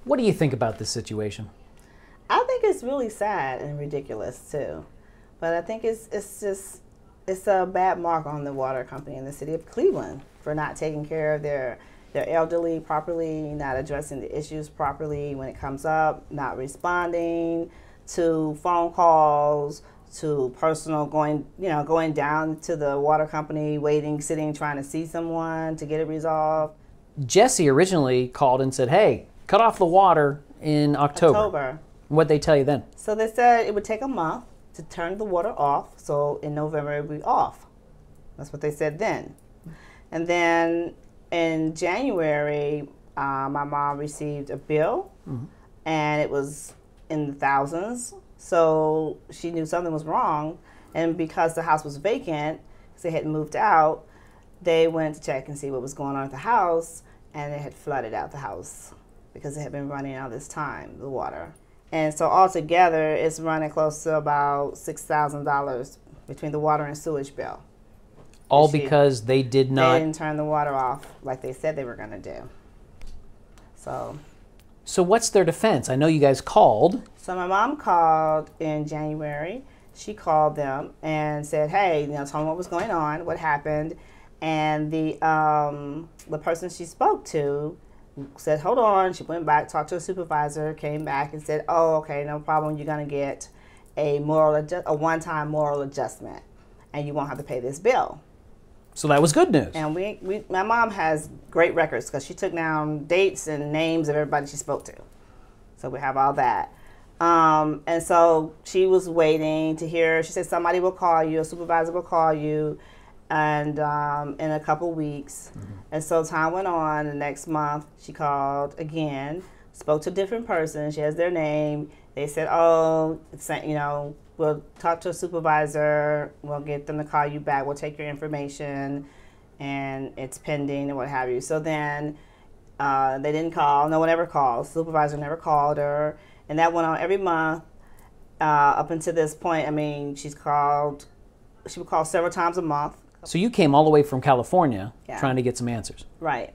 What do you think about this situation? I think it's really sad and ridiculous too, but I think it's a bad mark on the water company in the city of Cleveland for not taking care of their elderly properly, not addressing the issues properly when it comes up, not responding to phone calls, to personal going down to the water company, waiting, sitting, trying to see someone to get it resolved. Jesse originally called and said, hey, cut off the water in October. What'd they tell you then? So they said it would take a month to turn the water off. So in November it would be off. That's what they said then. And then in January, my mom received a bill, and it was in the thousands. So she knew something was wrong. And because the house was vacant, because they had moved out, they went to check and see what was going on at the house, and it had flooded out the house because it had been running all this time, the water. And so altogether, it's running close to about $6,000 between the water and sewage bill. All because they did not... They didn't turn the water off like they said they were going to do. So what's their defense? I know you guys called. So my mom called in January. She called them and said, hey, told them what was going on, what happened. And the person she spoke to said, hold on. She went back, talked to a supervisor, came back and said, oh, okay, no problem. You're going to get a one-time moral adjustment, and you won't have to pay this bill. So that was good news. And my mom has great records because she took down dates and names of everybody she spoke to. So we have all that. And so she was waiting to hear. She said somebody will call you, a supervisor will call you, and in a couple weeks. And so time went on. The next month, she called again, spoke to a different person. She has their name. They said, oh, we'll talk to a supervisor. We'll get them to call you back. We'll take your information, and it's pending and what have you. So then they didn't call. No one ever called. Supervisor never called her. And that went on every month up until this point. I mean, she would call several times a month. So you came all the way from California trying to get some answers. Right.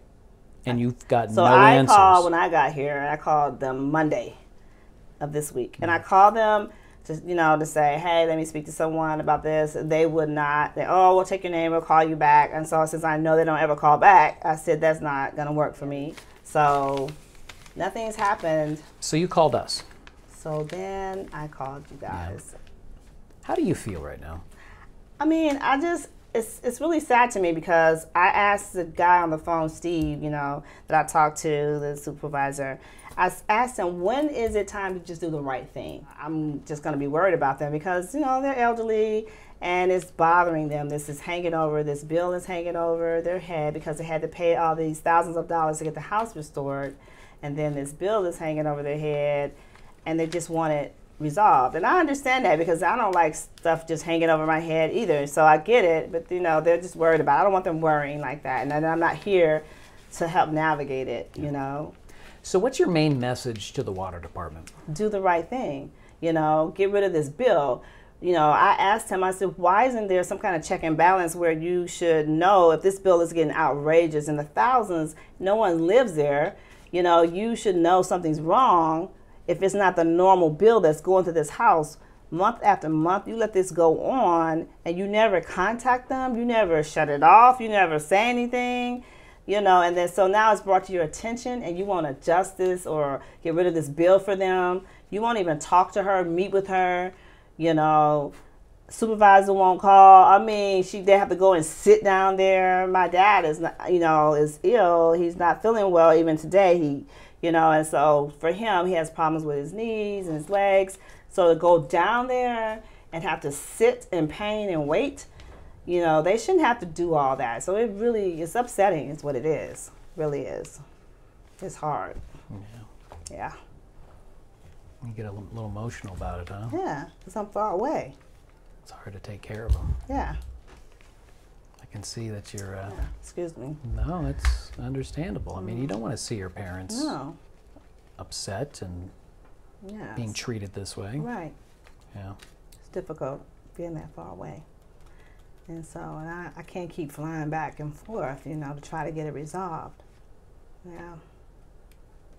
And you've got no answers. So I called when I got here. I called them Monday of this week. And I called them to say, hey, let me speak to someone about this. They would not. We'll take your name. We'll call you back. And so since I know they don't ever call back, I said that's not going to work for me. So nothing's happened. So you called us. So then I called you guys. Yeah. How do you feel right now? I mean, it's really sad to me because I asked the guy on the phone, Steve, that I talked to, the supervisor. I asked him, when is it time to just do the right thing? I'm just going to be worried about them because, they're elderly and it's bothering them. This bill is hanging over their head because they had to pay all these thousands of dollars to get the house restored. And then this bill is hanging over their head and they just want it resolved. And I understand that because I don't like stuff just hanging over my head either. So I get it, but they're just worried about it. I don't want them worrying like that. And I'm not here to help navigate it, So what's your main message to the water department? Do the right thing, get rid of this bill. I asked him, I said, why isn't there some kind of check and balance where you should know if this bill is getting outrageous in the thousands, no one lives there, you should know something's wrong. If it's not the normal bill that's going to this house month after month, you let this go on and you never contact them, you never shut it off, you never say anything, and then so now it's brought to your attention and you want to adjust this or get rid of this bill for them. You won't even talk to her, meet with her, supervisor won't call. I mean, they have to go and sit down there. My dad is not, is ill. He's not feeling well even today. And so for him, he has problems with his knees and his legs. So to go down there and have to sit in pain and wait, they shouldn't have to do all that. So it's upsetting is what it is. Really is. It's hard. Yeah. You get a little emotional about it, huh? Yeah, because I'm far away. It's hard to take care of them. Yeah. I can see that you're... Excuse me. No, it's understandable. I mean, you don't want to see your parents upset and being treated this way. Right. Yeah. It's difficult being that far away. And so I can't keep flying back and forth, to try to get it resolved. Yeah.